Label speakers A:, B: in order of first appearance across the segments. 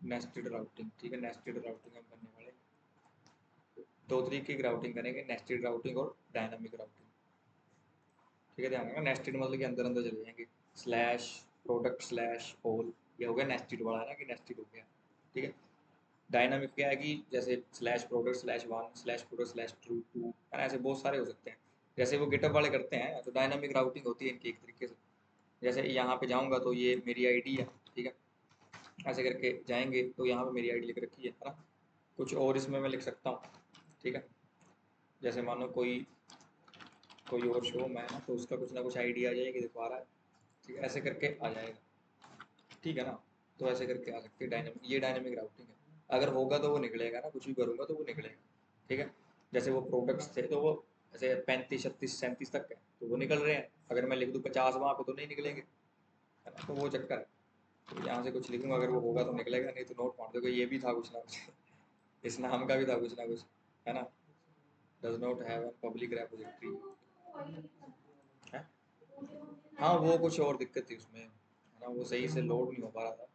A: Nested routing, ठीक है, nested routing हम करने वाले दो तरीके की राउटिंग करेंगे, नेस्टेड राउटिंग और डायनामिक राउटिंग। ठीक है, ध्यान रखना, नेस्टेड मतलब कि अंदर अंदर चले जाएंगे, स्लैश प्रोडक्ट स्लैश ऑल, ये हो गया नेस्टेड वाला है ना कि नेस्टेड हो गया। ठीक है, डायनामिक क्या है कि जैसे slash product slash one slash product slash two two है ना, ऐसे बहुत सारे हो सकते हैं, जैसे वो गिटअप वाले करते हैं। तो डायनामिक राउटिंग होती है इनकी एक तरीके से, जैसे यहाँ पे जाऊँगा तो ये मेरी आईडी है, ठीक है, ऐसे करके जाएंगे तो यहाँ पे मेरी आईडी लिख रखी है ना, कुछ और इसमें मैं लिख सकता हूँ। ठीक है, जैसे मानो कोई कोई और शो में है ना, तो उसका कुछ ना कुछ आईडी आ जाएगी, देखो आ रहा है, ठीक है, ऐसे करके आ जाएगा। ठीक है ना, तो ऐसे करके आ सकते हैं डायनामिक, ये डायनामिक राउटिंग है। अगर होगा तो वो निकलेगा ना, कुछ भी करूँगा तो वो निकलेगा। ठीक है, जैसे वो प्रोडक्ट्स थे तो वो ऐसे 35 36 37 तक है तो वो निकल रहे हैं, अगर मैं लिख दूँ 50 वहाँ पे तो नहीं निकलेंगे, है ना, तो वो चक्कर है। तो यहाँ से कुछ लिखूंगा, अगर वो होगा तो निकलेगा, नहीं तो नोट मार दोगे ये भी था कुछ ना कुछ इस नाम का भी था कुछ ना कुछ, है ना, does not have public repository है। हाँ वो कुछ और दिक्कत थी उसमें, है ना, वो सही से लोड नहीं हो पा रहा था।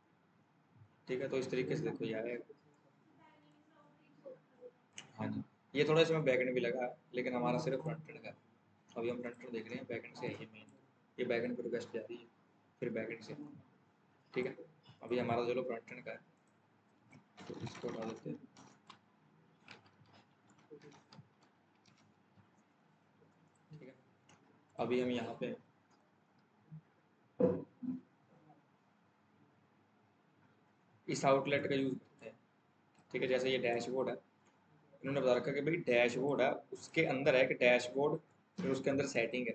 A: ठीक है, तो इस तरीके से देखो ये आएगा। हाँ जी, ये थोड़ा इसमें बैकएंड भी लगा है, लेकिन हमारा सिर्फ फ्रंट एंड का है। अभी हम फ्रंट एंड देख रहे हैं, बैकएंड से है ये मेन, ये बैकएंड पर रिक्वेस्ट जा रही है, फिर बैकएंड से। ठीक है, अभी हमारा चलो फ्रंट एंड का है, तो इसको हटा देते हैं। ठीक है, अभी हम यहाँ पे इस आउटलेट का यूज़ करते हैं। ठीक है, जैसे ये डैशबोर्ड है, इन्होंने बता रखा है कि भाई डैशबोर्ड है, उसके अंदर है कि डैशबोर्ड, फिर उसके अंदर सेटिंग है।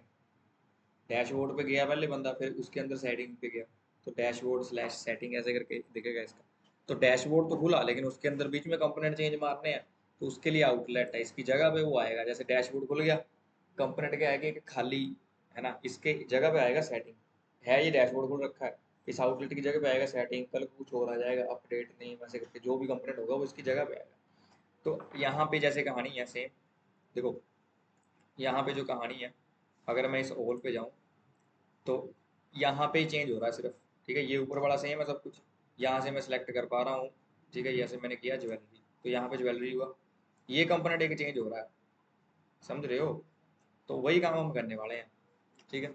A: डैशबोर्ड पे गया पहले बंदा, फिर उसके अंदर सेटिंग पे गया, तो डैशबोर्ड स्लैश सेटिंग ऐसे करके दिखेगा इसका। तो डैशबोर्ड तो खुला, लेकिन उसके अंदर बीच में कंपोनेंट चेंज मारने हैं, तो उसके लिए आउटलेट है, इसकी जगह पे वो आएगा। जैसे डैशबोर्ड खुल गया, कंपोनेंट क्या है कि खाली है ना, इसके जगह पे आएगा सेटिंग, है ये डैशबोर्ड खुल रखा है, इस आउटलेट की जगह पे आएगा सेटिंग, कल को कुछ और आ जाएगा अपडेट नहीं, वैसे करके जो भी कंपोनेंट होगा वो इसकी जगह पे आएगा। तो यहाँ पे जैसे कहानी है सेम, देखो यहाँ पे जो कहानी है, अगर मैं इस ओल पे जाऊँ तो यहाँ पे ही चेंज हो रहा है सिर्फ। ठीक है, ये ऊपर वाला सेम है सब कुछ, यहाँ से मैं सिलेक्ट कर पा रहा हूँ। ठीक है, जैसे मैंने किया ज्वेलरी, तो यहाँ पे ज्वेलरी हुआ, ये कंपोनेंट एक चेंज हो रहा है, समझ रहे हो। तो वही काम हम करने वाले हैं। ठीक है,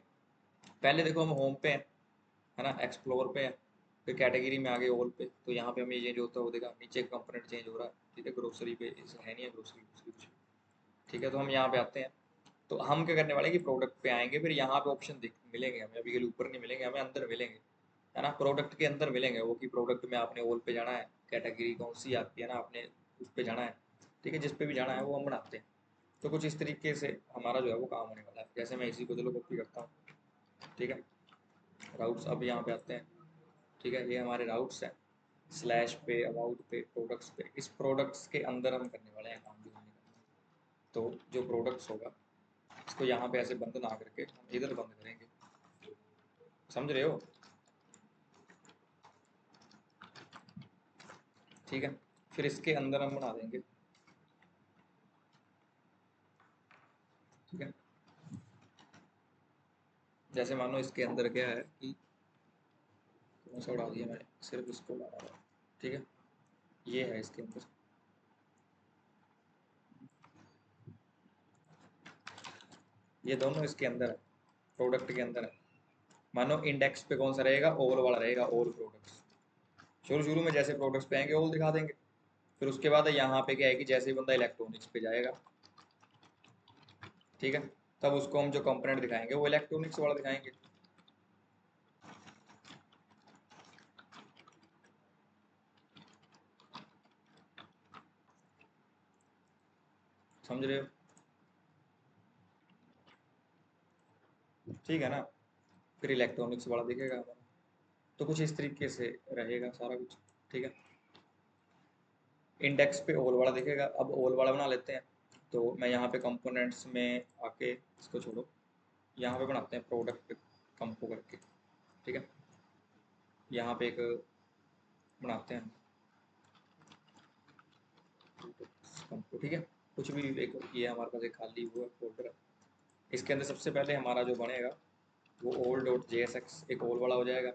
A: पहले देखो हम होम पे हैं, है ना, एक्सप्लोर पे है, फिर कैटेगरी में आगे ऑल पे, तो यहाँ पे हमें ये चेंज होता है, वो देखा नीचे कंपोनेंट चेंज हो रहा है। ठीक है, ग्रोसरी पे इस है नहीं है, ग्रोसरी कुछ। ठीक है, तो हम यहाँ पे आते हैं, तो हम क्या करने वाले हैं कि प्रोडक्ट पे आएंगे, फिर यहाँ पे ऑप्शन दिख मिलेंगे हमें, अभी के लिए ऊपर नहीं मिलेंगे हमें, अंदर मिलेंगे, है ना, प्रोडक्ट के अंदर मिलेंगे वो, कि प्रोडक्ट में आपने ऑल पे जाना है, कैटेगरी कौन सी आती है ना, आपने उस पे जाना है। ठीक है, जिस पे भी जाना है वो हम बनाते हैं। तो कुछ इस तरीके से हमारा जो है वो काम होने वाला है। जैसे मैं इसी को चलो कॉपी करता हूँ। ठीक है, राउट्स अब यहाँ पे आते हैं। ठीक है, ये हमारे राउट्स हैं, स्लैश पे, अबाउट पे, प्रोडक्ट्स पे, इस प्रोडक्ट्स के अंदर हम करने वाले हैं काम जो हमने करना है। तो जो प्रोडक्ट्स होगा इसको यहाँ पे ऐसे बंद ना करके हम इधर बंद करेंगे, समझ रहे हो। ठीक है, फिर इसके अंदर हम बना देंगे। ठीक है, जैसे मानो इसके अंदर क्या है कि कौन सा उड़ा दिया मैंने, सिर्फ इसको उड़ा रहा है। ठीक है, ये है इसके अंदर, ये दोनों इसके अंदर है, प्रोडक्ट के अंदर है। मानो इंडेक्स पे कौन सा रहेगा, ऑल वाला रहेगा, ऑल प्रोडक्ट्स। शुरू शुरू में जैसे प्रोडक्ट्स पे आएंगे ऑल दिखा देंगे, फिर उसके बाद यहाँ पे क्या है कि जैसे ही बंदा इलेक्ट्रॉनिक्स पे जाएगा, ठीक है, तब उसको हम जो कंपोनेंट दिखाएंगे वो इलेक्ट्रॉनिक्स वाला दिखाएंगे। समझ रहे हो, ठीक है ना, फिर इलेक्ट्रॉनिक्स वाला दिखेगा हमारा। तो कुछ इस तरीके से रहेगा सारा कुछ। ठीक है, इंडेक्स पे ओल वाला दिखेगा, अब ओल वाला बना लेते हैं। तो मैं यहाँ पे कंपोनेंट्स में आके इसको छोड़ो, यहाँ पे बनाते हैं प्रोडक्ट कंपो करके। ठीक है, यहाँ पे एक बनाते हैं कंपो। ठीक है, कुछ भी एक ये हमारे पास एक खाली हुआ फोल्डर है, इसके अंदर सबसे पहले हमारा जो बनेगा वो ओल डॉट जे एस एक्स एक ओल वाला हो जाएगा।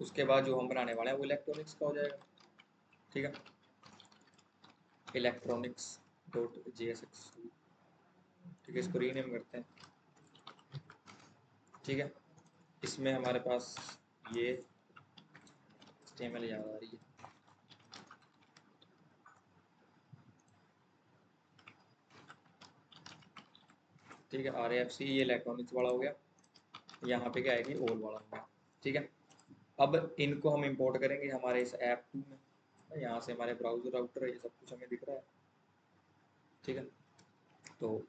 A: उसके बाद जो हम बनाने वाले हैं वो इलेक्ट्रॉनिक्स का हो जाएगा। ठीक है, इलेक्ट्रॉनिक्स डॉट JSX, ठीक है, इसको रीनेम करते हैं। ठीक है, इसमें हमारे पास ये HTML याद आ रही है, ठीक है, RAFC ये इलेक्ट्रॉनिक्स वाला हो गया, यहाँ पे क्या आएगी ओल वाला हो गया। ठीक है, अब इनको हम इंपोर्ट करेंगे हमारे इस ऐप 2 में, यहाँ से हमारे ब्राउजर राउटर ये सब कुछ हमें दिख रहा है। ठीक है, तो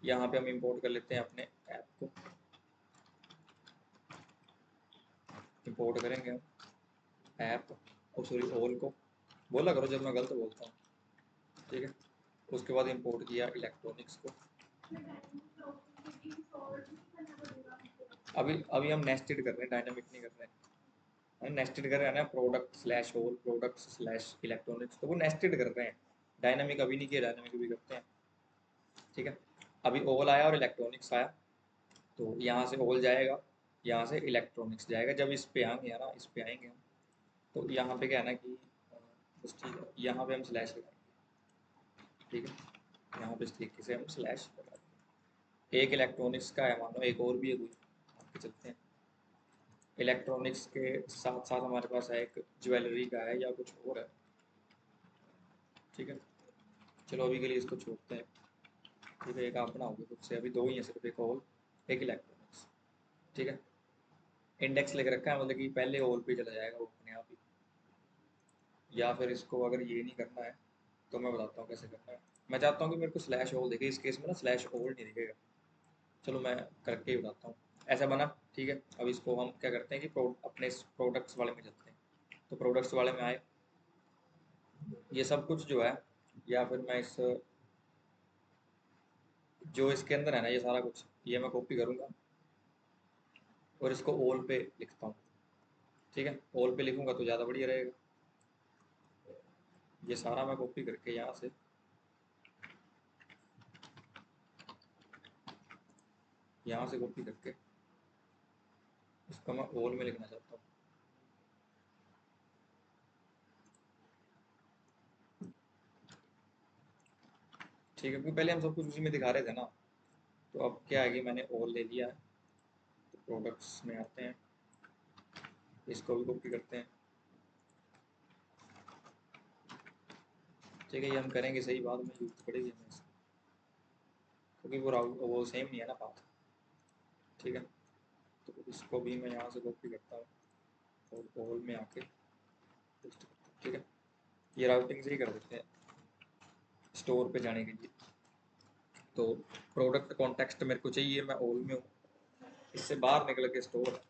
A: यहाँ पे हम इंपोर्ट कर लेते हैं अपने ऐप को, इंपोर्ट करेंगे हम ऐप और सॉरी ओल को, बोला करो जब मैं गलत बोलता हूँ। ठीक है, उसके बाद इंपोर्ट किया इलेक्ट्रॉनिक्स को। अभी हम नेस्टेड कर रहे हैं, डायनामिक नहीं कर रहे हैं। नेस्टेड कर रहे हैं ना, product slash whole product slash electronics, तो वो नेस्टेड कर रहे हैं, डायनामिक अभी नहीं किया, डायनामिक अभी करते हैं। ठीक है, अभी ओल आया और इलेक्ट्रॉनिक्स आया, तो यहाँ से ओल जाएगा, यहाँ से इलेक्ट्रॉनिक्स जाएगा। जब इस पे आएंगे ना, इस पे आएंगे हम, तो यहाँ पे क्या है ना कि बस ठीक है, यहाँ पे हम स्लैश लगाएंगे। ठीक है, यहाँ पे इस तरीके से हम स्लैश लगाएंगे। एक इलेक्ट्रॉनिक्स का है, मानो एक और भी है कोई, आपके चलते हैं। इलेक्ट्रॉनिक्स के साथ साथ हमारे पास है एक ज्वेलरी का है या कुछ और है। ठीक है, चलो अभी के लिए इसको छोड़ते हैं। ठीक है, एक आप बनाओगे खुद से, अभी दो ही है सिर्फ, एक ओल एक इलेक्ट्रॉनिक्स। ठीक है, इंडेक्स लिख रखा है, मतलब कि पहले ओल पे चला जाएगा वो अपने आप ही, या फिर इसको अगर ये नहीं करना है तो मैं बताता हूँ कैसे करना है। मैं चाहता हूँ कि मेरे को स्लैश ओल दिखे, इस केस में ना स्लैश ओल नहीं दिखेगा। चलो मैं करके ही बताता हूँ, ऐसा बना। ठीक है, अब इसको हम क्या करते हैं कि अपने प्रोडक्ट्स वाले में चलते हैं। तो प्रोडक्ट्स वाले में आए, ये सब कुछ जो है, या फिर मैं इस जो इसके अंदर है ना ये सारा कुछ, ये मैं कॉपी करूँगा और इसको ओल पे लिखता हूँ। ठीक है, ओल पे लिखूंगा तो ज़्यादा बढ़िया रहेगा। ये सारा मैं कॉपी करके यहाँ से कॉपी करके इसको मैं ओल में लिखना चाहता हूँ। ठीक है, क्योंकि पहले हम सब कुछ उसी में दिखा रहे थे ना, तो अब क्या है कि मैंने ओल ले लिया है। तो प्रोडक्ट्स में आते हैं, इसको भी कॉपी करते हैं। ठीक है, ये हम करेंगे सही, बाद में यूज पड़ेगी हमें इसकी, क्योंकि वो सेम नहीं है ना पाथ। ठीक है, तो इसको भी मैं यहाँ से कॉपी करता हूँ और ओल में आके पेस्ट करता हूँ। ठीक है, ये राउटिंग से ही कर देते हैं स्टोर पे जाने के लिए। तो प्रोडक्ट कॉन्टेक्स्ट मेरे को चाहिए, मैं ओल में हूँ, इससे बाहर निकल के स्टोर है,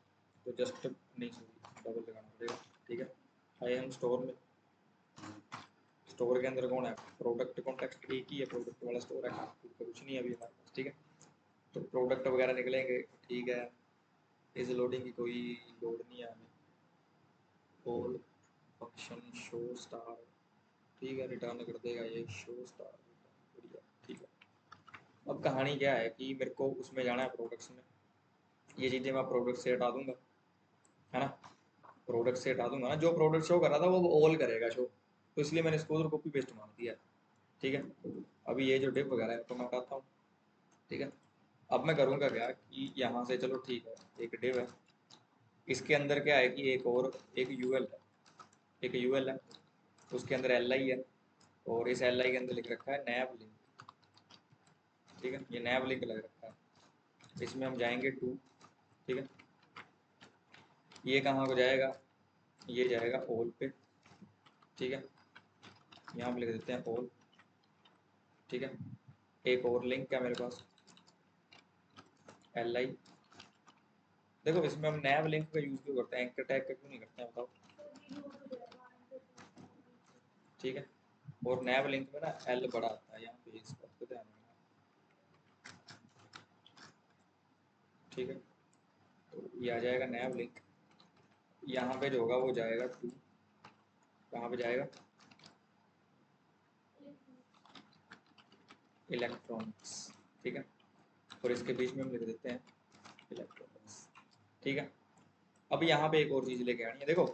A: तो जस्ट नहीं सॉरी डबल लगाना पड़ेगा। ठीक है, आए हम स्टोर में, स्टोर के अंदर कौन है, प्रोडक्ट कॉन्टेक्स्ट एक ही है, प्रोडक्ट वाला स्टोर है, कुछ नहीं है अभी हमारे पास। ठीक है, तो प्रोडक्ट वगैरह निकलेंगे। ठीक है, इस लोडिंग की कोई लोड नहीं है हमें, ऑल फंक्शन शो स्टार, ठीक है, रिटर्न कर देगा ये शो स्टार, बढ़िया। ठीक है, अब कहानी क्या है कि मेरे को उसमें जाना है प्रोडक्ट्स में, ये चीज़ें मैं प्रोडक्ट से हटा दूंगा, है ना, प्रोडक्ट से हटा दूंगा ना, जो प्रोडक्ट शो कर रहा था वो ऑल करेगा शो, तो इसलिए मैंने इसको उधर कॉपी पेस्ट मार दिया। ठीक है, अभी ये जो डिप वगैरह है तो मैं हटाता हूँ। ठीक है, अब मैं करूँगा क्या कि यहाँ से, चलो ठीक है, एक डिव है, इसके अंदर क्या है कि एक यूएल है, एक यूएल है, उसके अंदर एल आई है, और इस एल आई के अंदर लिख रखा है नैब लिंक। ठीक है, ये नैब लिंक लग रखा है, इसमें हम जाएंगे टू। ठीक है, ये कहाँ को जाएगा, ये जाएगा ऑल पे। ठीक है, यहाँ पे लिख देते हैं ऑल। ठीक है, एक और लिंक है मेरे पास एल आई, देखो इसमें हम नैब लिंक का यूज़ क्यों करते हैं, एंकर टैग का क्यों नहीं करते हैं बताओ। ठीक है, और नैब लिंक में ना एल बड़ा आता है, यहाँ पे इस बात को ध्यान रखना। ठीक है, तो ये आ जाएगा नैब लिंक, यहाँ पे जो होगा वो जाएगा टू, कहाँ पे जाएगा, इलेक्ट्रॉनिक्स। ठीक है, और इसके बीच में हम लिख देते हैं इलेक्ट्रॉनिक्स। ठीक है, अब यहाँ पे एक और चीज़ लेके आनी है, देखो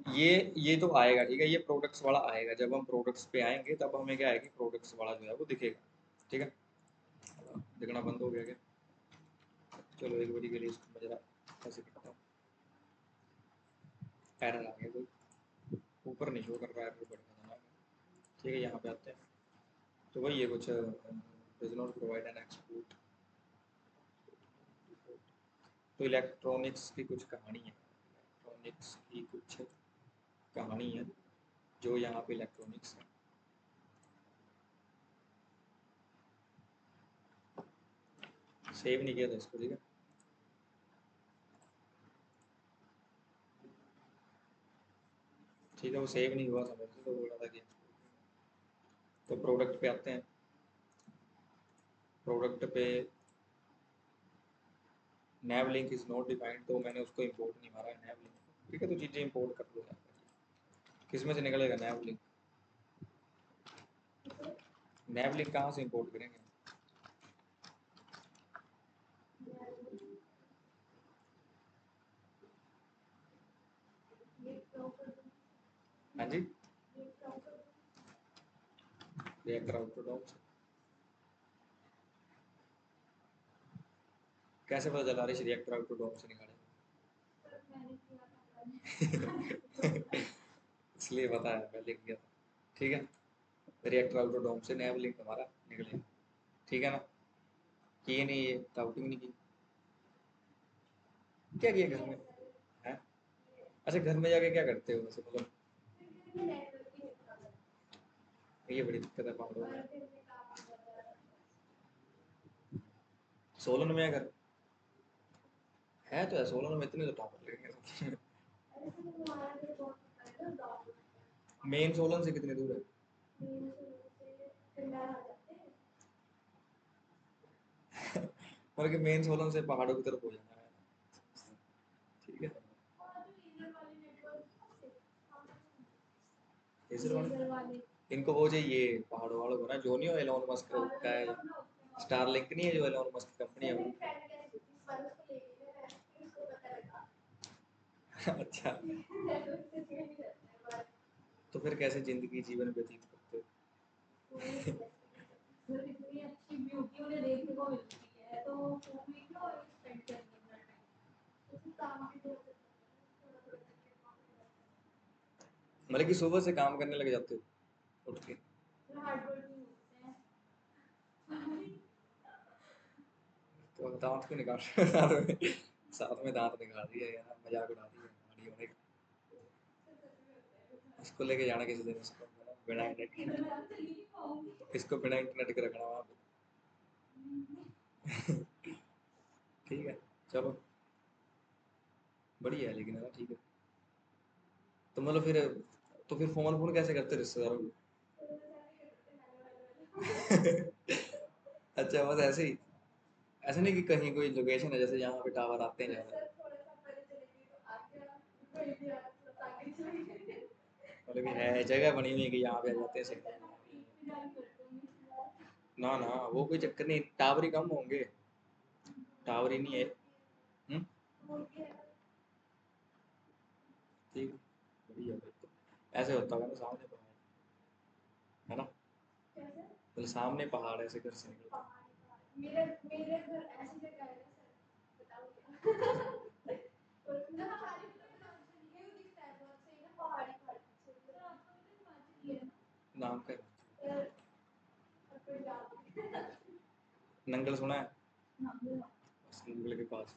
A: ये तो आएगा, ठीक है, ये प्रोडक्ट्स वाला आएगा। जब हम प्रोडक्ट्स पे आएंगे तब हमें क्या आएगी, प्रोडक्ट्स वाला जो है वो दिखेगा। ठीक है, दिखना बंद हो गया क्या? चलो एक बारी के लिए इसको मैं जरा ऐसे करता हूँ। एरर आ गया कोई, ऊपर नहीं शो कर रहा है, ऊपर बढ़ गया। ठीक है, यहाँ पे आते हैं। तो वही है कुछ, does not provide an export. तो इलेक्ट्रॉनिक्स की कुछ कहानी है, इलेक्ट्रॉनिक्स की कुछ कहानी है जो यहाँ पे इलेक्ट्रॉनिक्स है। सेव नहीं किया था इसको, ठीक है। ठीक है, वो सेव नहीं हुआ समझ से, तो बोला था कि तो प्रोडक्ट पे आते हैं। प्रोडक्ट पे नैव लिंक इज नॉट डिफाइंड, तो मैंने उसको इंपोर्ट नहीं मारा है नैव लिंक। ठीक है, तो चीज़ें इंपोर्ट कर लो यार। किस में से निकलेगा नैव लिंक? नैव लिंक कहाँ से इंपोर्ट करेंगे? हाँ जी, रिएक्टर आउटपुट से। कैसे पता चला रही रिएक्टर आउटपुट से निकाले? इसलिए पता है, मैं लिख गया था। ठीक है, रिएक्टर आउटपुट से नैव लिंक हमारा निकलेगा। ठीक है ना, किए नहीं, ये डाउटिंग नहीं की। क्या किया घर में है? अच्छा, घर में जाके क्या करते हो वैसे, मतलब ये बड़ी दिक्कत है पहाड़ों में। सोलन में है घर? है तो है सोलन में, इतने तो टावर लगेंगे। मेन सोलन से कितनी दूर है? मतलब कि मेन सोलन से पहाड़ों की तरफ हो जाना है। ठीक है, इनको वो चाहिए पहाड़ों वालों को ना, जो नहीं हो एलोन मस्क का है, स्टार लिंक नहीं है जो एलोन मस्क की कंपनी है वो। अच्छा, तो फिर कैसे जिंदगी जीवन व्यतीत करते हो? मतलब कि सुबह से काम करने लग जाते हो उठ के? तो दांत क्यों निकाल रहे हो साथ में? साथ में दांत निकाल दिया यार, मजाक उड़ा दिया हमारी होने का। इसको लेके जाना किसी दिन, इसको बिना इंटरनेट, इसको बिना इंटरनेट के रखना वहाँ पे। ठीक है, चलो बढ़िया है, लेकिन है ना, ठीक है। तो मतलब फिर, तो फिर फोन फोन कैसे करते रिश्तेदारों को? अच्छा, बस ऐसे ही? ऐसे नहीं कि कहीं कोई लोकेशन है जैसे यहाँ पे टावर आते हैं ज़्यादा? मतलब कि है जगह बनी हुई है कि यहाँ पे आ जाते हैं सिग्नल? ना ना, वो कोई चक्कर नहीं, टावर ही कम होंगे, टावर ही नहीं है। हम्म, ठीक, बढ़िया भाई। तो ऐसे होता होगा ना, सामने पहाड़ है ना, मतलब सामने पहाड़ ऐसे घर से निकलता है। नाम का नंगल सुना है? बस नंगल के पास,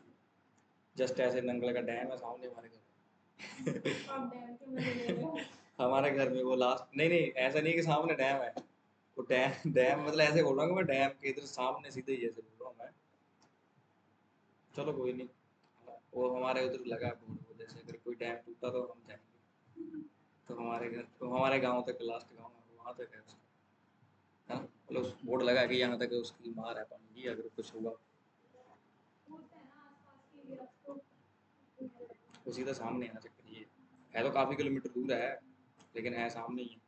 A: जस्ट ऐसे नंगल का डैम है सामने हमारे घर। हमारे घर में वो लास्ट, नहीं नहीं ऐसा नहीं कि सामने डैम है, वो डैम डैम मतलब ऐसे बोल रहा हूँ मैं, डैम के इधर सामने सीधे ही ऐसे बोल रहा हूँ मैं। चलो कोई नहीं, वो हमारे उधर लगा है बोर्ड, वो जैसे अगर कोई डैम टूटा तो हम जाएंगे। तो हमारे घर, तो हमारे गांव तक, लास्ट गांव है वहाँ तक है उसका, है ना, मतलब उस बोर्ड लगा है कि यहाँ तक उसकी मार है पानी की, अगर कुछ हुआ। वो सीधा सामने है ना, चक्कर ये है तो काफ़ी किलोमीटर दूर है, लेकिन है सामने ही है।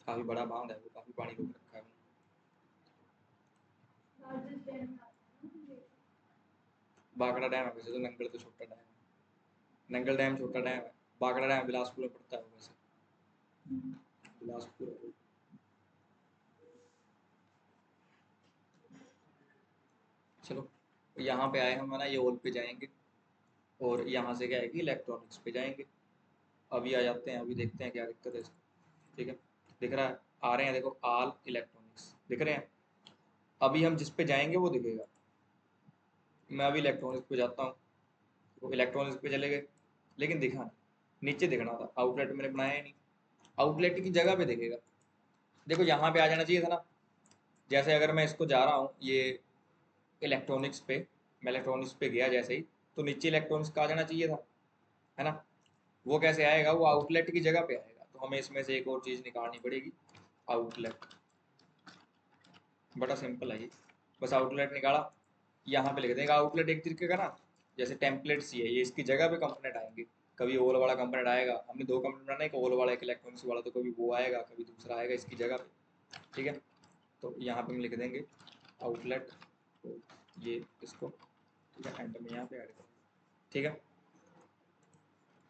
A: काफ़ी बड़ा बांध है वो, काफ़ी पानी रोक रखा है उन्होंने। बागड़ा डैम है वैसे तो, नंगल तो छोटा डैम है, नंगल डैम छोटा डैम है। बागड़ा डैम बिलासपुर में पड़ता है वैसे, बिलासपुर। चलो यहाँ पे आए हम है ना, ये ओल पे जाएंगे और यहाँ से क्या है कि इलेक्ट्रॉनिक्स पे जाएंगे। अभी आ जाते हैं, अभी देखते हैं क्या दिक्कत है इसको। ठीक है, दिख रहा है, आ रहे हैं देखो, आल इलेक्ट्रॉनिक्स दिख रहे हैं। अभी हम जिस पे जाएंगे वो दिखेगा। मैं अभी इलेक्ट्रॉनिक्स पे जाता हूँ, वो इलेक्ट्रॉनिक्स पे चले गए, लेकिन दिखा नहीं, नीचे दिखना था, आउटलेट मैंने बनाया ही नहीं, आउटलेट की जगह पे दिखेगा। देखो यहाँ पे आ जाना चाहिए था ना। जैसे अगर मैं इसको जा रहा हूँ ये इलेक्ट्रॉनिक्स पे, मैं इलेक्ट्रॉनिक्स पे गया जैसे ही, तो नीचे इलेक्ट्रॉनिक्स का आ जाना चाहिए था, है ना। वो कैसे आएगा, वो आउटलेट की जगह पे आएगा। तो हमें इसमें से एक और चीज़ निकालनी पड़ेगी, आउटलेट। बड़ा सिंपल है ये, बस आउटलेट निकाला, यहाँ पे लिख देगा आउटलेट एक तरीके का ना, जैसे टेम्पलेट्स ही है ये, इसकी जगह पे कंपोनेंट आएंगे। कभी ओल वाला कंपोनेंट आएगा, हमने दो कंपोनेंट बनाना है, एक ओल वाला एक इलेक्ट्रॉनिक्स वाला, तो कभी वो आएगा कभी दूसरा आएगा इसकी जगह पे। ठीक है, तो यहाँ पे हम लिख देंगे आउटलेट, तो ये इसको, ठीक है, एंड में यहाँ पे ऐड करेंगे। ठीक है,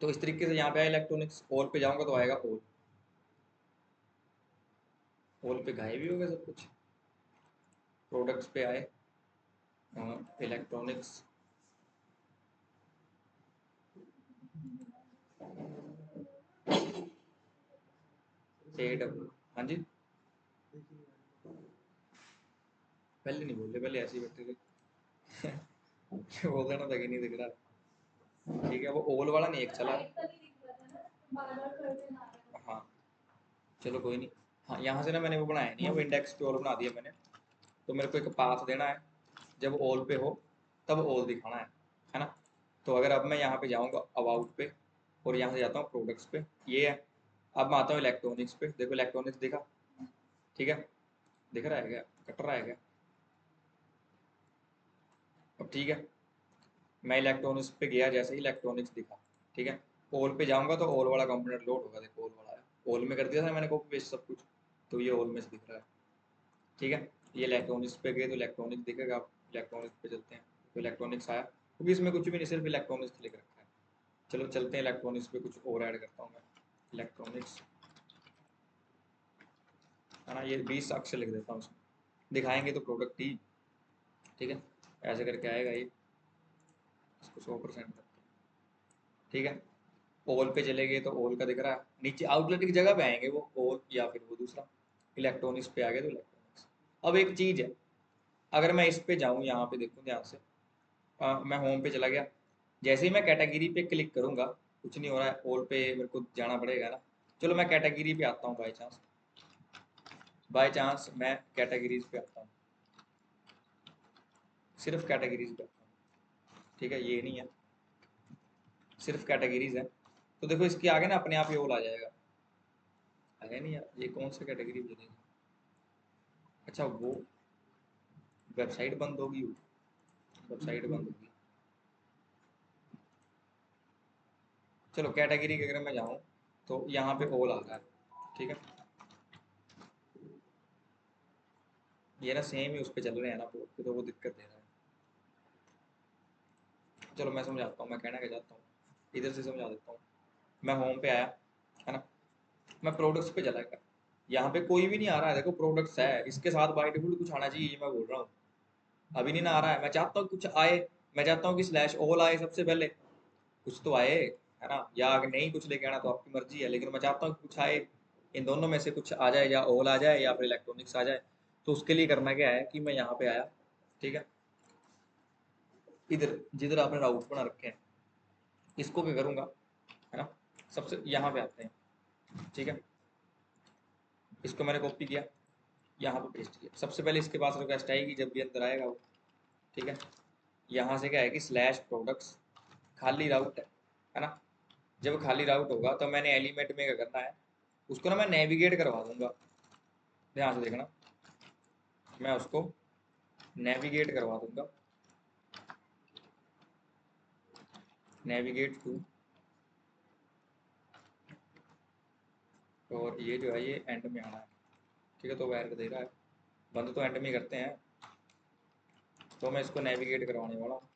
A: तो इस तरीके से यहाँ पे आया इलेक्ट्रॉनिक्स, ओल पे जाऊंगा तो आएगा ओल। ओल पे गायब भी हो गया सब कुछ, प्रोडक्ट्स पे आए इलेक्ट्रॉनिक्स, ए डब्ल्यू, हाँ जी, पहले नहीं बोले, पहले ऐसे ही बैठे थे बोल देना था कि नहीं दिख रहा। ठीक है, वो ओल वाला नहीं एक चला। हाँ, चलो कोई नहीं। हाँ, यहाँ से ना मैंने वो बनाया नहीं है, वो इंडेक्स पे और बना दिया मैंने। तो मेरे को एक पाथ देना है, जब ऑल पे हो तब ऑल दिखाना है ना। तो अगर अब मैं यहाँ पे जाऊँगा अबाउट पे, और यहाँ से जाता हूँ प्रोडक्ट्स पे, ये है। अब मैं आता हूँ इलेक्ट्रॉनिक्स पे, देखो इलेक्ट्रॉनिक्स दिखा, ठीक है, दिख रहा है क्या, कट रहा है क्या, अब ठीक है। मैं इलेक्ट्रॉनिक्स पे गया, जैसे ही इलेक्ट्रॉनिक्स दिखा, ठीक है, ऑल पे जाऊँगा तो ऑल वाला कंपोनेंट लोड होगा, देखो ऑल वाला है, ऑल में कर दिया था मैंने कॉपी पेस्ट सब कुछ, तो ये ऑल में से दिख रहा है। ठीक है, ये इलेक्ट्रॉनिक्स पे गए तो इलेक्ट्रॉनिक्स दिखेगा, आप इलेक्ट्रॉनिक्स पे चलते हैं, तो इलेक्ट्रॉनिक्स आया, क्योंकि इसमें कुछ भी नहीं, सिर्फ इलेक्ट्रॉनिक्स लिख रखा है। चलो चलते हैं इलेक्ट्रॉनिक्स पे, कुछ और ऐड करता हूँ मैं, इलेक्ट्रॉनिक्स, है ना, ये 20 अक्षर लिख देता हूँ उसमें, दिखाएंगे तो प्रोडक्ट ही। ठीक है, ऐसे करके आएगा ये, इसको 100% करते हैं। ठीक है, ओल पे चले गए तो ओल का दिख रहा है, नीचे आउटलेट की जगह पे आएंगे वो ओल या फिर वो दूसरा, इलेक्ट्रॉनिक्स पे आ गए तो इलेक्ट्रॉनिक्स। अब एक चीज़ है, अगर मैं इस पे जाऊँ, यहाँ पे देखूँ ध्यान से, मैं होम पे चला गया, जैसे ही मैं कैटेगरी पे क्लिक करूंगा, कुछ नहीं हो रहा है, ऑल पे मेरे को जाना पड़ेगा ना। चलो मैं कैटेगरी पे आता हूँ, बाय चांस मैं कैटेगरीज पे आता हूँ, सिर्फ कैटेगरीज पे आता हूँ। ठीक है, ये नहीं है, सिर्फ कैटेगरीज है। तो देखो इसके आगे ना अपने आप ये ऑल आ जाएगा, आया नहीं यार, ये कौन सा कैटेगरी बोलेगा। अच्छा, वो वेबसाइट बंद होगी, वेबसाइट बंद होगी। चलो कैटेगरी के अगर मैं जाऊँ तो यहाँ पे ऑल आ रहा है। ठीक है, ये ना सेम ही उस पर चल रहे हैं ना बोर्ड पे, तो वो दिक्कत दे रहा है। चलो मैं समझाता हूँ, मैं कहना क्या चाहता हूँ, इधर से समझा देता हूँ। मैं होम पे आया, है ना, मैं प्रोडक्ट्स पे चला गया, यहाँ पे कोई भी नहीं आ रहा है, देखो प्रोडक्ट्स है, इसके साथ बाय डिफॉल्ट कुछ आना चाहिए, ये मैं बोल रहा हूँ। अभी नहीं ना आ रहा है, मैं चाहता हूँ कुछ आए, मैं चाहता हूँ कि स्लैश ऑल आए सबसे पहले, कुछ तो आए, है ना, या अगर नहीं कुछ लेके आना तो आपकी मर्जी है, लेकिन मैं चाहता हूँ कि कुछ आए, इन दोनों में से कुछ आ जाए, या ऑल आ जाए या फिर इलेक्ट्रॉनिक्स आ जाए। तो उसके लिए करना क्या है कि मैं यहाँ पे आया, ठीक है, इधर जिधर आपने राउट बना रखे हैं, इसको क्या करूँगा, है ना, सबसे यहाँ पे आते हैं। ठीक है, इसको मैंने कॉपी किया, यहाँ पे पेस्ट किया, सबसे पहले इसके पास रिक्वेस्ट आएगी जब भी अंदर आएगा वो। ठीक है, यहाँ से क्या है कि स्लैश प्रोडक्ट्स खाली राउट है ना, जब खाली राउट होगा तो मैंने एलिमेंट में क्या करना है, उसको ना मैं नेविगेट करवा दूंगा, ध्यान से देखना, मैं उसको नेविगेट करवा दूंगा, नेविगेट टू, और ये जो है ये एंड में आना है। ठीक है, तो वो एंड दे रहा है, बंद तो एंड में करते हैं, तो मैं इसको नेविगेट करवाने वाला हूँ।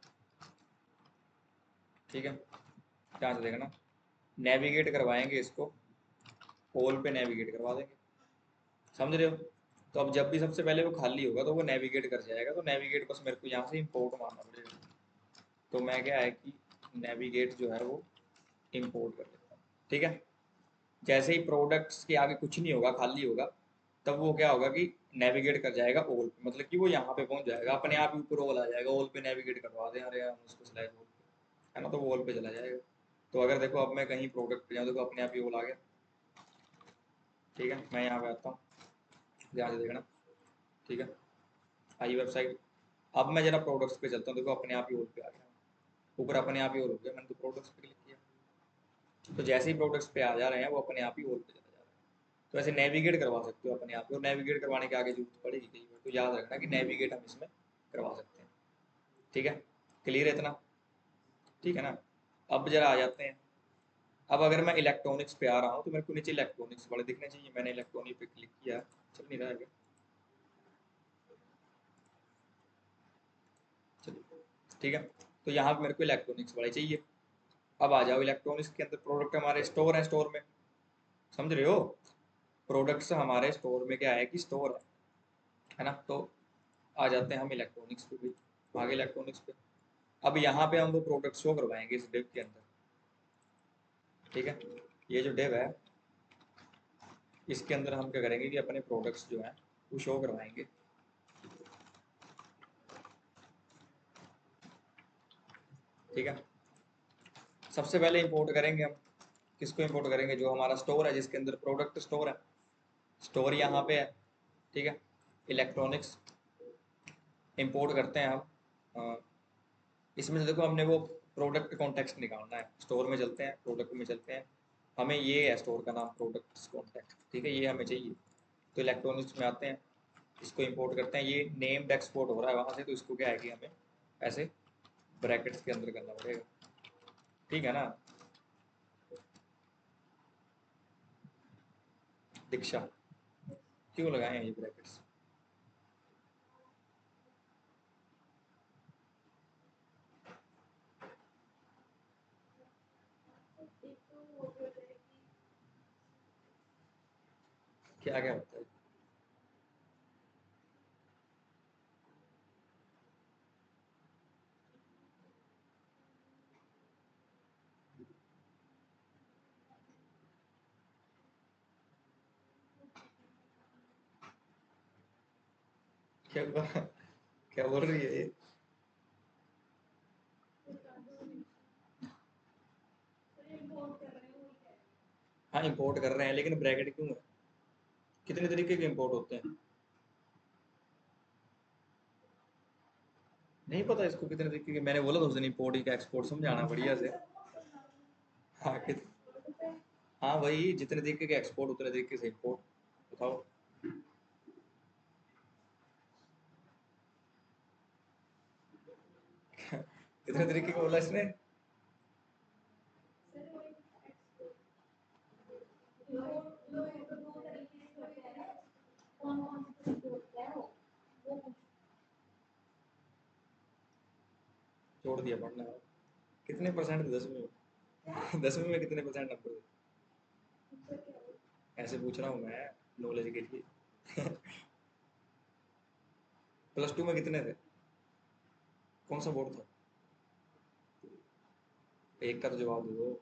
A: ठीक है, ध्यान से देखना, नेविगेट करवाएंगे इसको, ऑल पे नेविगेट करवा देंगे, समझ रहे हो। तो अब जब भी सबसे पहले वो खाली होगा तो वो नेविगेट कर जाएगा, तो नेविगेट बस मेरे को यहाँ से इंपोर्ट मारना पड़ेगा। तो मैं क्या है कि नेविगेट जो है वो इंपोर्ट कर देता हूँ, ठीक है। जैसे ही प्रोडक्ट्स के आगे कुछ नहीं होगा, खाली होगा, तब वो क्या होगा कि नेविगेट कर जाएगा ऑल पे, मतलब कि वो यहाँ पे पहुंच जाएगा, अपने आप ही ऊपर ऑल आ जाएगा, ऑल पे नेविगेट करवा दें, अरे हम उसको स्लैश ऑल पे, है ना, तो वो ऑल पे चला जाएगा। तो अगर देखो अब मैं कहीं प्रोडक्ट पे जाऊँ, देखो अपने आप ही ऑल आ गया, ठीक है। मैं यहाँ पे आता हूँ, ध्यान से देखना, ठीक है, आई वेबसाइट। अब मैं जरा प्रोडक्ट्स पे चलता हूँ, देखो अपने आप ही ऑल पे आ गया, ऊपर अपने आप ही ऑल हो गया, मैंने तो प्रोडक्ट्स पे क्लिक किया, तो जैसे ही प्रोडक्ट्स पे आ जा रहे हैं वो अपने आप ही ऑल पे चला जा रहा है। तो ऐसे नेविगेट करवा सकते हो अपने आप को, नेविगेट करवाने के आगे जरूरत पड़ेगी कई बार, तो याद रखना कि नेविगेट हम इसमें करवा सकते हैं, ठीक है। क्लियर है इतना, ठीक है ना। अब जरा आ जाते हैं, अब अगर मैं इलेक्ट्रॉनिक्स पे आ रहा हूँ तो मेरे को नीचे इलेक्ट्रॉनिक्स वाले दिखने चाहिए, मैंने इलेक्ट्रॉनिक पे क्लिक किया, चल नहीं रहा है, चलिए, ठीक है। तो यहाँ पे मेरे को इलेक्ट्रॉनिक्स वाले चाहिए। अब आ जाओ इलेक्ट्रॉनिक्स के अंदर, प्रोडक्ट हमारे स्टोर है, स्टोर में, समझ रहे हो, प्रोडक्ट्स हमारे स्टोर में क्या है कि स्टोर है ना। तो आ जाते हैं हम इलेक्ट्रॉनिक्स पे भी, आगे इलेक्ट्रॉनिक्स पे। अब यहाँ पे हम वो प्रोडक्ट शो करवाएंगे इस डिव के अंदर, ठीक है। ये जो डिव है इसके अंदर हम क्या करेंगे कि अपने प्रोडक्ट्स जो हैं वो शो करवाएंगे, ठीक है। सबसे पहले इंपोर्ट करेंगे हम, किसको इंपोर्ट करेंगे, जो हमारा स्टोर है जिसके अंदर प्रोडक्ट स्टोर है, स्टोर यहाँ पे है, ठीक है। इलेक्ट्रॉनिक्स इंपोर्ट करते हैं हम, इसमें से देखो हमने वो प्रोडक्ट कॉन्टेक्स्ट निकालना है, स्टोर में चलते हैं, प्रोडक्ट में चलते हैं, हमें ये है स्टोर का नाम प्रोडक्ट कॉन्टेक्स्ट, ठीक है, ये हमें चाहिए। तो इलेक्ट्रॉनिक्स में आते हैं, इसको इंपोर्ट करते हैं, ये नेम्ड एक्सपोर्ट हो रहा है वहाँ से, तो इसको क्या है कि हमें ऐसे ब्रैकेट्स के अंदर करना पड़ेगा, ठीक है ना। दीक्षा, क्यों लगाए हैं ये ब्रैकेट्स, क्या क्या होता है, क्या क्या बोल रही है ये। हाँ इंपोर्ट कर रहे हैं, लेकिन ब्रैकेट क्यों है, कितने तरीके के इंपोर्ट होते हैं, नहीं पता इसको कितने तरीके के, मैंने बोला था उस दिन इंपोर्ट का एक्सपोर्ट समझाना बढ़िया से। हाँ हाँ वही, जितने तरीके के एक्सपोर्ट उतने तरीके से इंपोर्ट, बताओ। कितने तरीके का बोला इसने, छोड़ दिया पढ़ना, कितने परसेंट 10वीं में 10वीं में कितने परसेंट नंबर, ऐसे पूछ रहा हूँ मैं नॉलेज के लिए। +2 में कितने थे, कौन सा बोर्ड था, एक का तो जवाब दो,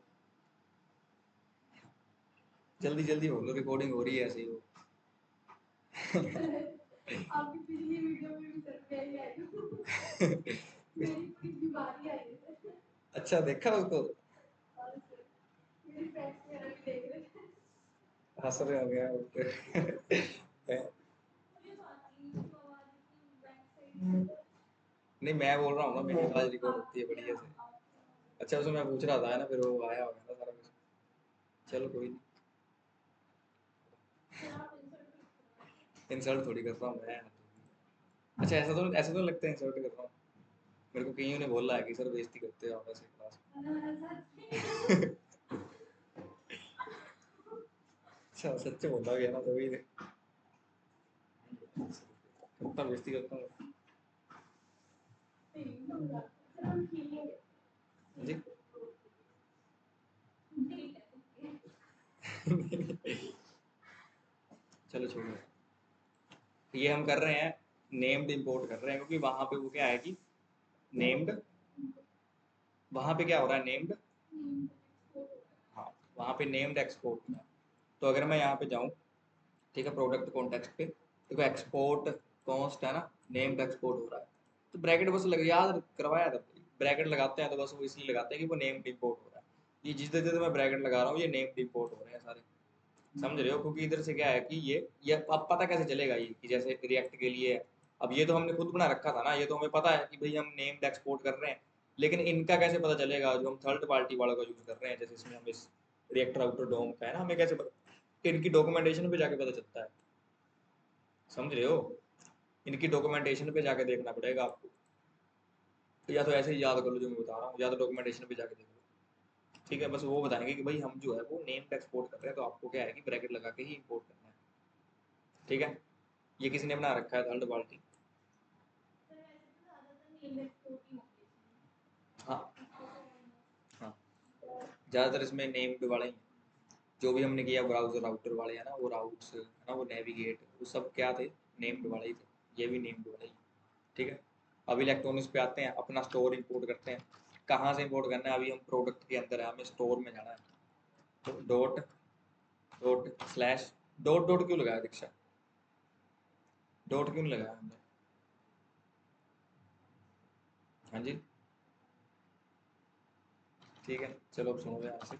A: जल्दी जल्दी बोलो, रिकॉर्डिंग हो रही है ऐसे ही वो। आपकी पिछली वीडियो में भी सर पे आई है। मेरी पूरी बीमारी आई है। अच्छा देखा उसको, मेरे फ्रेंड्स मेरा भी देख रहे थे, हंस रहे हो गया नहीं मैं बोल रहा हूँ ना, मेरी आवाज रिकॉर्ड होती है बढ़िया से। अच्छा उसमें मैं पूछ रहा था ना, फिर वो आया होगा ना सारा कुछ, चलो कोई नहीं, इंसल्ट थोड़ी करता हूँ मैं। अच्छा ऐसा तो लगता है इंसल्ट कर रहा हूँ, मेरे को कईयों ने बोला है कि सर बेइज्जती करते हो आप ऐसे क्लास में। अच्छा सच्चे बोला गया ना, तभी कितना बेइज्जती करता हूँ जी। चलो छोड़ो, ये हम कर रहे हैं नेम्ड इंपोर्ट कर रहे हैं, क्योंकि वहां पे वो क्या है कि नेम्ड, वहां पे क्या हो रहा है, नेम्ड, हाँ वहां पे नेम्ड एक्सपोर्ट हो रहा है। तो अगर मैं यहाँ पे जाऊँ, ठीक है, प्रोडक्ट कॉन्टेक्स्ट पे, देखो एक्सपोर्ट कॉस्ट है ना, नेम्ड एक्सपोर्ट हो रहा है, तो ब्रैकेट बस लग, याद करवाया था, ब्रैकेट लगाते हैं तो बस वो इसलिए लगाते हैं कि वो नेम्ड इंपोर्ट हो रहा है। ये जिस तरह से मैं ब्रैकेट लगा रहा हूँ, ये नेम्ड इंपोर्ट हो रहे हैं सारे, समझ रहे हो, क्योंकि इधर से क्या है कि ये अब पता कैसे चलेगा ये कि जैसे रिएक्ट के लिए है, अब ये तो हमने खुद बना रखा था ना, ये तो हमें पता है कि भाई हम नेम्ड एक्सपोर्ट कर रहे हैं, लेकिन इनका कैसे पता चलेगा जो हम थर्ड पार्टी वालों का यूज कर रहे हैं, जैसे इसमें हम इस रिएक्ट राउटर डोम का है ना, हमें कैसे पता, इनकी डॉक्यूमेंटेशन पे जाके पता चलता है, समझ रहे हो, इनकी डॉक्यूमेंटेशन पे जाके देखना पड़ेगा आपको, तो या तो ऐसे ही याद कर लो जो मैं बता रहा हूँ, या तो डॉक्यूमेंटेशन पे जाके देख लो, ठीक है, बस वो बताएंगे कि भाई हम जो है वो नेम्ड एक्सपोर्ट कर रहे हैं, तो आपको क्या है कि ब्रैकेट लगा के ही इंपोर्ट करना है, ठीक है। ये किसी ने बना रखा है थर्ड पार्टी, हाँ हाँ, ज़्यादातर इसमें नेम्ड वाले ही हैं। जो भी हमने किया ब्राउजर राउटर वाले हैं ना, वो राउट्स है ना, वो नेविगेट, वो सब क्या थे, नेम्ड वाले ही थे, ये भी नेम्ड वाले ही, ठीक है। अब इलेक्ट्रॉनिक्स पे आते हैं, अपना स्टोर इंपोर्ट करते हैं, कहाँ से इंपोर्ट करना है, अभी हम प्रोडक्ट के अंदर है, हमें स्टोर में जाना है, तो dot dot slash, dot dot क्यों लगाया दीक्षा, डॉट क्यों नहीं लगाया हमने, हाँ जी, ठीक है, चलो अब सुनो यहाँ से,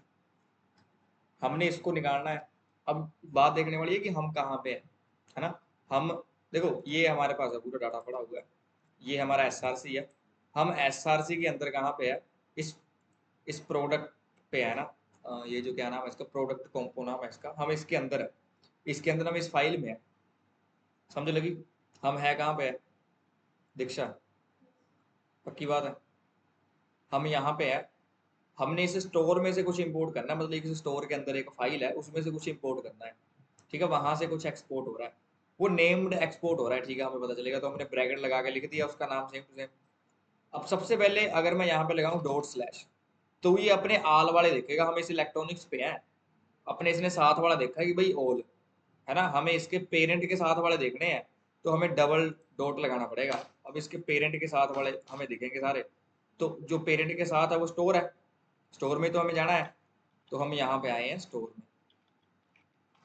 A: हमने इसको निकालना है। अब बात देखने वाली है कि हम कहाँ पे हैं, है ना, हम, देखो ये हमारे पास है पूरा डाटा पड़ा हुआ है, ये हमारा एसआरसी है, हम एसआरसी के अंदर कहाँ पे है, इस इस प्रोडक्ट पे है ना, ये जो क्या नाम है इसका, प्रोडक्ट कॉम्पो नाम है इसका, हम इसके अंदर है, इसके अंदर हम इस फाइल में है, समझ लगी, हम है कहाँ पे है दीक्षा, पक्की बात है, हम यहाँ पे है, हमने इस स्टोर में से कुछ इंपोर्ट करना है, मतलब इस स्टोर के अंदर एक फाइल है, उसमें से कुछ इंपोर्ट करना है, ठीक है, वहां से कुछ एक्सपोर्ट हो रहा है, वो नेम्ड एक्सपोर्ट हो रहा है, ठीक है, हमें पता चलेगा, तो हमने ब्रैकेट लगा के लिख दिया उसका नाम सेम टू सेम। अब सबसे पहले अगर मैं यहाँ पे लगाऊं डॉट स्लैश, तो ये अपने आल वाले देखेगा, हम इस इलेक्ट्रॉनिक्स पे हैं, अपने इसने साथ वाला देखा है कि भाई ऑल, है ना, हमें इसके पेरेंट के साथ वाले देखने हैं, तो हमें डबल डॉट लगाना पड़ेगा, अब इसके पेरेंट के साथ वाले हमें दिखेंगे सारे, तो जो पेरेंट के साथ है वो स्टोर है, स्टोर में तो हमें जाना है, तो हम यहाँ पे आए हैं स्टोर में,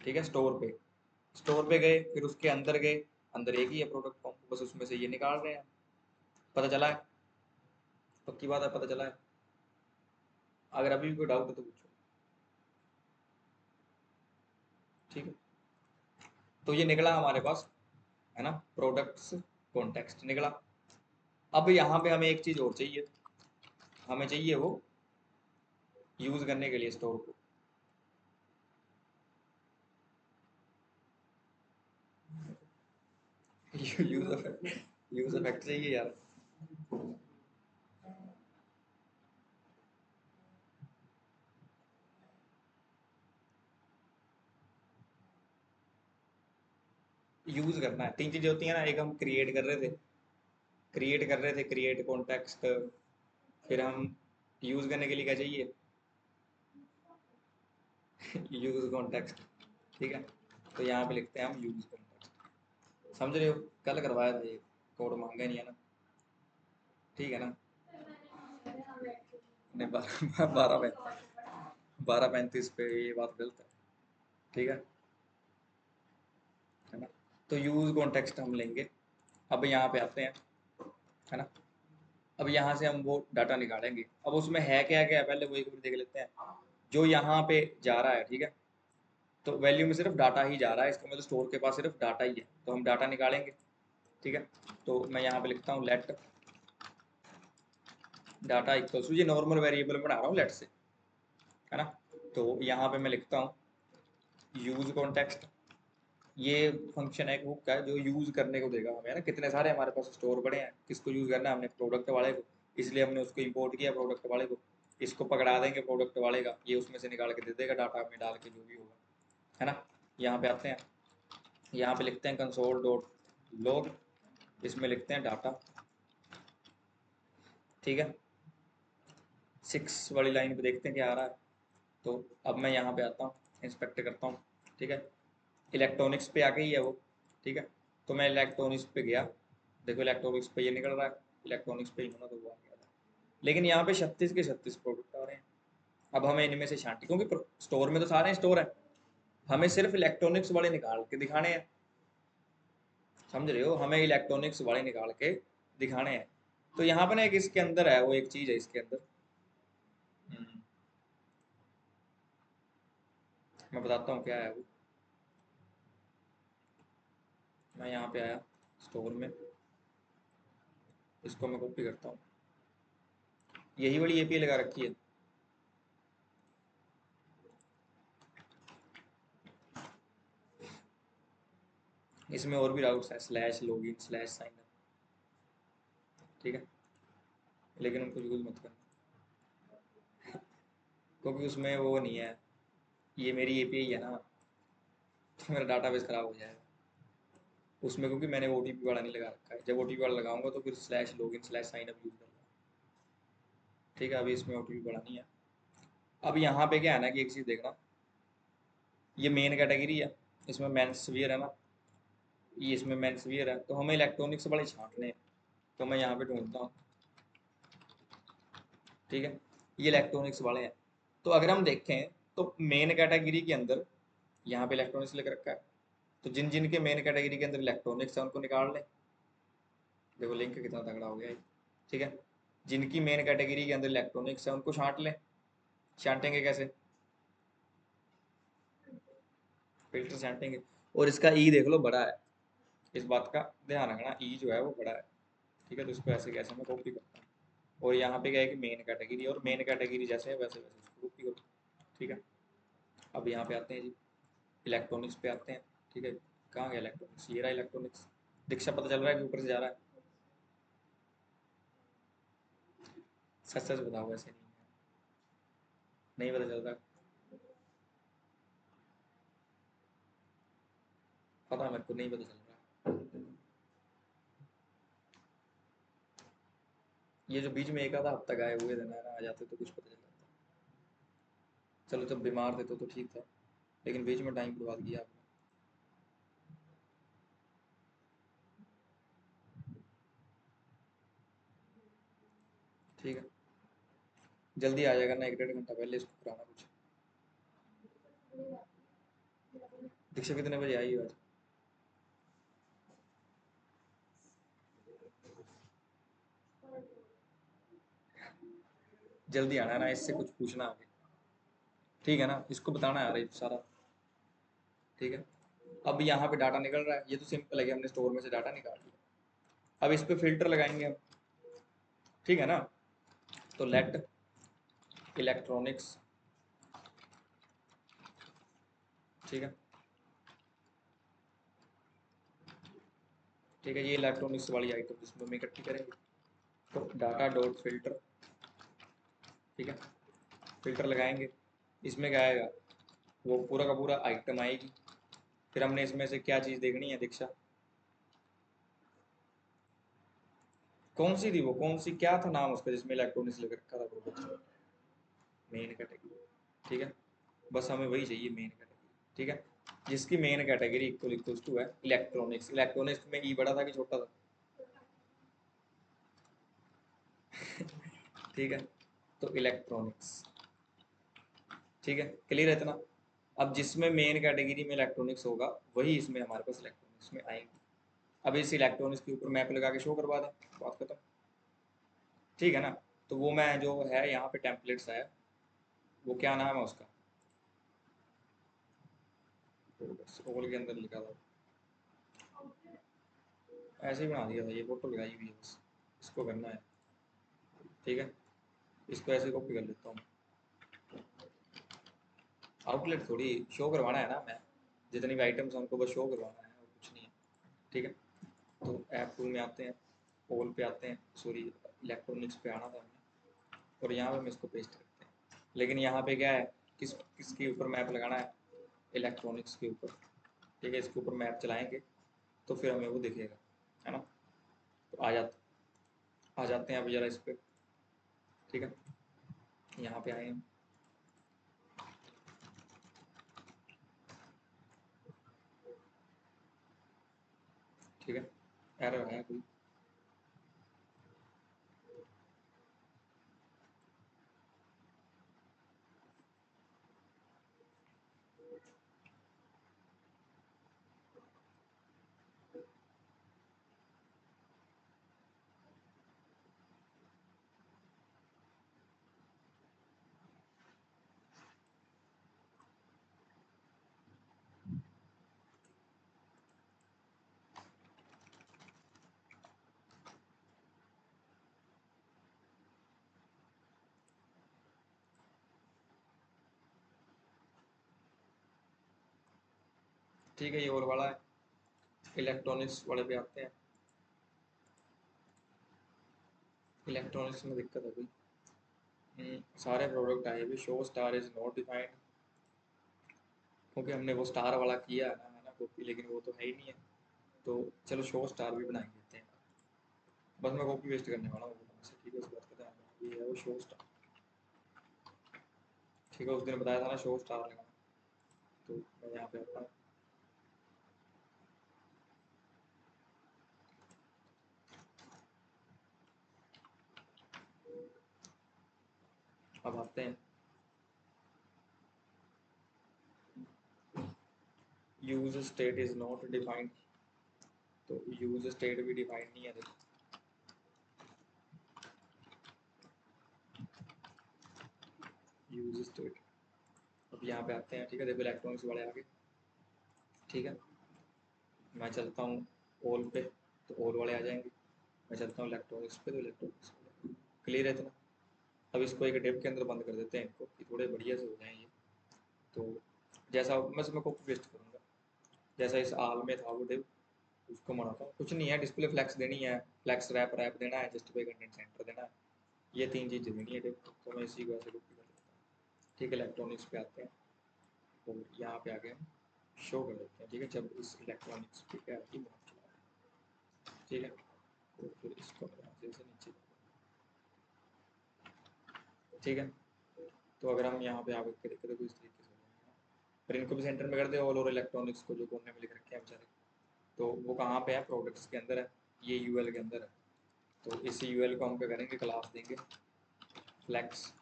A: ठीक है, स्टोर पे गए, फिर उसके अंदर गए, अंदर एक ही है प्रोडक्ट फॉर्म, बस उसमें से ये निकाल रहे हैं, पता चला है, पक्की बात है, पता चला है, अगर अभी भी कोई डाउट है तो पूछो, ठीक है। तो ये निकला हमारे पास, है ना, प्रोडक्ट्स कॉन्टेक्स्ट निकला। अब यहाँ पे हमें एक चीज और चाहिए, हमें चाहिए वो यूज करने के लिए स्टोर को, यूज इफेक्ट, यूज इफेक्ट चाहिए यार, यूज करना है, तीन चीजें होती है ना, एक हम क्रिएट कॉन्टेक्स्ट, फिर हम यूज करने के लिए क्या चाहिए, यूज कॉन्टेक्स्ट, ठीक है, तो यहाँ पे लिखते हैं हम यूज कॉन्टेक्स्ट, समझ रहे हो, कल करवाया था ये, कोड मांगा नहीं है ना, ठीक है ना, नहीं, 12:35 पे ये बात गलत है, ठीक है ना, तो यूज कॉन्टेक्स्ट हम लेंगे। अब यहाँ पे आते हैं, है ना, अब यहाँ से हम वो डाटा निकालेंगे, अब उसमें है क्या क्या है, पहले वो एक बार देख लेते हैं, जो यहाँ पे जा रहा है, ठीक है, तो वैल्यू में सिर्फ डाटा ही जा रहा है, इसका मतलब स्टोर के पास सिर्फ डाटा ही है, तो हम डाटा निकालेंगे, ठीक है, तो मैं यहाँ पे लिखता हूँ लेट डाटा इक्वल्स, ये नॉर्मल वेरिएबल बना रहा हूँ लेट से, है ना, तो यहाँ पे मैं लिखता हूँ यूज कॉन्टेक्स्ट, ये फंक्शन है एक हुक का है जो यूज करने को देगा हमें, है ना, कितने सारे हमारे पास स्टोर पड़े हैं, किसको यूज करना है, हमने प्रोडक्ट वाले को, इसलिए हमने उसको इंपोर्ट किया प्रोडक्ट वाले को, इसको पकड़ा देंगे प्रोडक्ट वाले का, ये उसमें से निकाल के दे देगा डाटा में डाल के जो भी होगा, है ना। यहाँ पे आते हैं, यहाँ पे लिखते हैं कंसोल डॉट लॉग, इसमें लिखते हैं डाटा, ठीक है, 6 वाली लाइन पे देखते हैं क्या आ रहा है, तो अब मैं यहाँ पे आता हूँ, इंस्पेक्ट करता हूँ, ठीक है। इलेक्ट्रॉनिक्स पे आ गई है वो, ठीक है। तो मैं इलेक्ट्रॉनिक्स पे गया, देखो इलेक्ट्रॉनिक्स पे ये निकल रहा है, इलेक्ट्रॉनिक्स पे ही होना तो वो आ गया था। लेकिन यहाँ पे 36 के 36 प्रोडक्ट आ रहे हैं। अब हमें इनमें से छांटी, क्योंकि स्टोर में तो सारे स्टोर है, हमें सिर्फ इलेक्ट्रॉनिक्स वाले निकाल के दिखाने हैं, समझ रहे हो, हमें इलेक्ट्रॉनिक्स वाले निकाल के दिखाने हैं। तो यहाँ पे ना एक इसके अंदर है, वो एक चीज है इसके अंदर। मैं बताता हूँ क्या है वो। मैं यहाँ पे आया स्टोर में, इसको मैं कॉपी करता हूँ, यही वाली एपीआई लगा रखी है। इसमें और भी राउट्स है, slash login slash sign up, ठीक है। लेकिन उनको यूज मत करना, क्योंकि उसमें वो नहीं है, ये मेरी एपीआई है ना, तो मेरा डाटाबेस खराब हो जाएगा उसमें, क्योंकि मैंने ओटीपी वाला नहीं लगा रखा है। जब ओटीपी वाला लगाऊंगा तो फिर slash login slash sign up use करना, ठीक है। अभी इसमें ओटीपी वाला नहीं है। अब यहाँ पे क्या है ना कि एक चीज़ देखना, ये मेन कैटेगरी है, इसमें मेंस वियर है ना, ये इसमें मेंस वियर है, तो हमें इलेक्ट्रॉनिक्स वाले छांटने हैं। तो मैं यहाँ पे ढूंढता हूँ, ठीक है, ये इलेक्ट्रॉनिक्स वाले हैं। तो अगर हम देखें तो मेन कैटेगरी के अंदर यहाँ पे इलेक्ट्रॉनिक्स लिख रखा है, तो जिन जिन के मेन कैटेगरी के अंदर इलेक्ट्रॉनिक्स है उनको निकाल लें। देखो लिंक कितना तगड़ा हो गया है, ठीक है। जिनकी मेन कैटेगरी के अंदर इलेक्ट्रॉनिक्स है उनको छांट लें। छांटेंगे कैसे, फिल्टर छांटेंगे। और इसका ई देख लो बड़ा है, इस बात का ध्यान रखना, ई जो है वो बड़ा है, ठीक है। तो इसको ऐसे कैसे मैं कॉपी करता हूँ, और यहाँ पे क्या है कि मेन कैटेगरी, और मेन कैटेगरी जैसे है वैसे वैसे इसको कॉपी करो, ठीक है। अब यहाँ पे आते हैं जी, इलेक्ट्रॉनिक्स पे आते हैं, ठीक है। कहाँ गया इलेक्ट्रॉनिक्स, ये रहा इलेक्ट्रॉनिक्स। दीक्षा पता चल रहा है कि ऊपर से जा रहा है, सच सच बताओ, वैसे नहीं पता चल रहा। पता मेरे को नहीं पता चल रहा। ये जो बीच में एक आधा हफ्ता गायब हुए थे ना, आ जाते तो कुछ पता चल जाता। चलो जब बीमार थे तो ठीक था, लेकिन बीच में टाइम बर्बाद किया आपने, ठीक है। जल्दी आ जाएगा ना, एक डेढ़ घंटा पहले इसको कराना कुछ। दीक्षा कितने बजे आई आज? जल्दी आना है ना, इससे कुछ पूछना आगे, ठीक है ना, इसको बताना है अरे सारा, ठीक है। अब यहाँ पे डाटा निकल रहा है, ये तो सिंपल है कि हमने स्टोर में से डाटा निकाल लिया। अब इस पे फिल्टर लगाएंगे हम, ठीक है ना। तो लेट इलेक्ट्रॉनिक्स, ठीक है, ठीक है। ये इलेक्ट्रॉनिक्स वाली आइटम जिसमें हम इकट्ठी करेंगे, तो डाटा डॉट फिल्टर, ठीक है। फिल्टर लगाएंगे, इसमें क्या आएगा, वो पूरा का पूरा आइटम आएगी। फिर हमने इसमें से क्या चीज़ देखनी है दीक्षा, कौन सी थी वो, कौन सी क्या था नाम उसका जिसमें इलेक्ट्रॉनिक्स लग रखा था प्रोडक्ट, मेन कैटेगरी, ठीक है। बस हमें वही चाहिए मेन कैटेगरी, ठीक है। जिसकी main category equal equals to है इलेक्ट्रॉनिक्स। इलेक्ट्रॉनिक्स में ई बड़ा था कि छोटा था, ठीक है। तो इलेक्ट्रॉनिक्स, ठीक है, क्लियर है इतना। अब जिसमें मेन कैटेगरी में इलेक्ट्रॉनिक्स होगा वही इसमें हमारे पास इलेक्ट्रॉनिक्स में आएंगे। अब इस इलेक्ट्रॉनिक्स के ऊपर मैप लगा के शो करवा दें, बात खत्म, ठीक है ना। तो वो मैं जो है यहाँ पे टेम्पलेट्स है, वो क्या नाम है उसका, स्क्रॉल के अंदर लिखा था, ऐसे ही बना दिया था, ये फोटो लगाई हुई है बस, इसको करना है, ठीक है। इसको ऐसे कॉपी कर लेता हूँ, आउटलेट थोड़ी शो करवाना है ना, मैं जितनी भी आइटम्स हैं उनको बस शो करवाना है और कुछ नहीं है, ठीक है। तो ऐप टूल में आते हैं, पोल पे आते हैं, सॉरी इलेक्ट्रॉनिक्स पे आना था हमें, और यहाँ पे हम इसको पेस्ट करते हैं। लेकिन यहाँ पे क्या है, किसके ऊपर मैप लगाना है, इलेक्ट्रॉनिक्स के ऊपर, ठीक है। इसके ऊपर मैप चलाएंगे तो फिर हमें वो दिखेगा, है ना। तो आ जाते हैं अब जरा इस पर, ठीक है। यहाँ पे आए हम, ठीक है, एरर है कोई। ठीक है, ये और वाला है, इलेक्ट्रॉनिक्स वाले पे आते हैं। इलेक्ट्रॉनिक्स में दिक्कत है कोई। सारे प्रोडक्ट आए भी, show star is not defined, क्योंकि हमने वो स्टार वाला किया है ना कॉपी, लेकिन वो तो है ही नहीं है। तो चलो शो स्टार भी बना देते हैं, बस मैं कॉपी वेस्ट करने वाला हूँ वहाँ से। ठीक है, उस बात का ध्यान रखना। ये है वो शो स्टार। ठीक है, उस दिन बताया था ना शो स्टार लगाना, तो मैं यहाँ पे आता हूँ। अब आते हैं, use state is not defined, तो यूज स्टेट भी डिफाइंड नहीं है। देखो यूज स्टेट, अब यहाँ पे आते हैं। ठीक है, देखो इलेक्ट्रॉनिक्स वाले आगे। ठीक है, मैं चलता हूँ ऑल पे, तो ऑल वाले आ जाएंगे। मैं चलता हूँ इलेक्ट्रॉनिक्स पे, तो इलेक्ट्रॉनिक्स क्लियर है इतना। अब इसको एक डिप के अंदर बंद कर देते हैं इनको, कि थोड़े बढ़िया से हो जाएं ये। तो जैसा मैं इसमें कॉपी पेस्ट करूँगा, जैसा इस आल में था वो डिप, उसको मनाता हूँ। कुछ नहीं है, डिस्प्ले फ्लैक्स देनी है, फ्लैक्स रैप रैप देना है, जस्टिफाई कंटेंट सेंटर देना है, ये तीन चीज़ें देनी है डिप। तो मैं इसी को ऐसे कॉपी कर लेता हूँ। ठीक है, इलेक्ट्रॉनिक्स पे आते हैं, और यहाँ पे आगे हम शो कर देते हैं। ठीक है, जब इस इलेक्ट्रॉनिक्स पे क्या है, ठीक है, तो फिर इसको यहाँ से नीचे। ठीक है, तो अगर हम यहाँ पे आगे के देखें तो इस तरीके से हो जाएगा। फिर इनको भी सेंटर में कर दे, ऑल और इलेक्ट्रॉनिक्स को जो कोने में लिख रखे हैं बेचारे, तो वो कहाँ पे है, प्रोडक्ट्स के अंदर है, ये यूएल के अंदर है। तो इस यूएल को हम क्या करेंगे, क्लास देंगे फ्लैक्स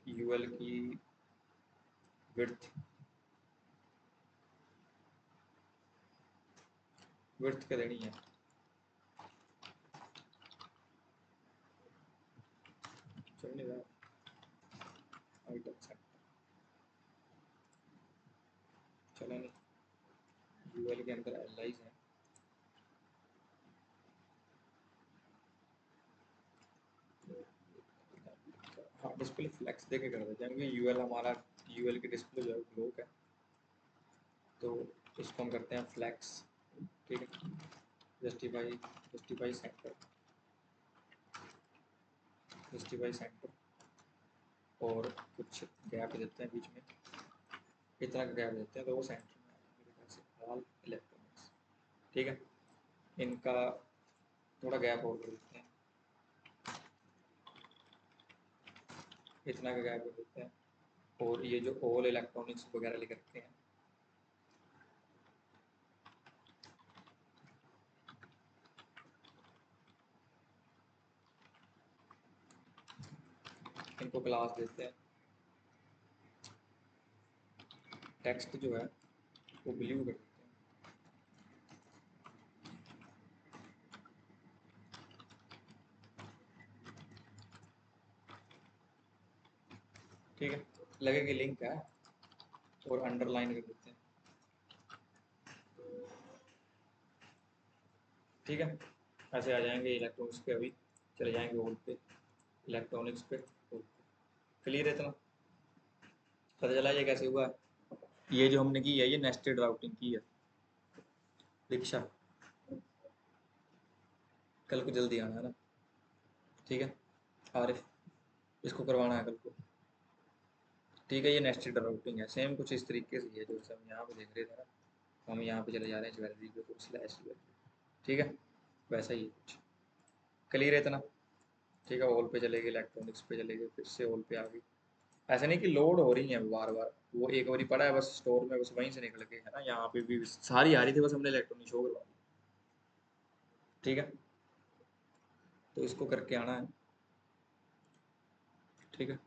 A: यूएल की विड्थ, विड्थ क्या देनी है, चलने का आइटम सेट, चला नहीं, यूएल के अंदर एलाइज है। हाँ, डिस्प्ले फ्लैक्स दे के कर देते हैं, क्योंकि यूएल हमारा, यूएल की डिस्प्ले जो है ग्लोक है, तो इसको हम करते हैं फ्लैक्स। ठीक है, justify, justify centre, justify centre, और कुछ गैप देते हैं बीच में, इतना गैप देते हैं तो वो सेंटर में आ जाए मेरे ख्याल से, ऑल इलेक्ट्रॉनिक्स। ठीक है, इनका थोड़ा गैप और कर देते हैं, इतना का गैप कर देते हैं। और ये जो ऑल इलेक्ट्रॉनिक्स वगैरह लिख रखे हैं, इनको क्लास देते हैं, टेक्स्ट जो है वो ब्लू कर देते हैं। ठीक है, लगे कि लिंक है, और अंडरलाइन कर देते हैं। ठीक है, ऐसे आ जाएंगे इलेक्ट्रॉनिक्स पे, अभी चले जाएंगे ऑल पे, इलेक्ट्रॉनिक्स पे, क्लियर है इतना, पता चला ये कैसे हुआ है। ये जो हमने की है, ये नेस्टेड राउटिंग की है। दीक्षा, कल को जल्दी आना है ना। ठीक है, आरिफ, इसको करवाना है कल को। ठीक है, ये नेस्टेड राउटिंग है, सेम कुछ इस तरीके से ही है जो हम यहाँ पे देख रहे थे ना, तो हम यहाँ पे चले जा रहे हैं ज्वेलरी पे, तो स्लैश ज्वेलरी। ठीक है, वैसा ही है कुछ, क्लियर है इतना। ठीक है, ऑल पे चले गए, इलेक्ट्रॉनिक्स पे चले गए, फिर से ऑल पे आ गई। ऐसा नहीं कि लोड हो रही है बार बार, वो एक बारी पड़ा है बस स्टोर में, बस वहीं से निकल के है ना, यहाँ पे भी सारी आ रही थी, बस हमने इलेक्ट्रॉनिक शो करवा। ठीक है, तो इसको करके आना है। ठीक है।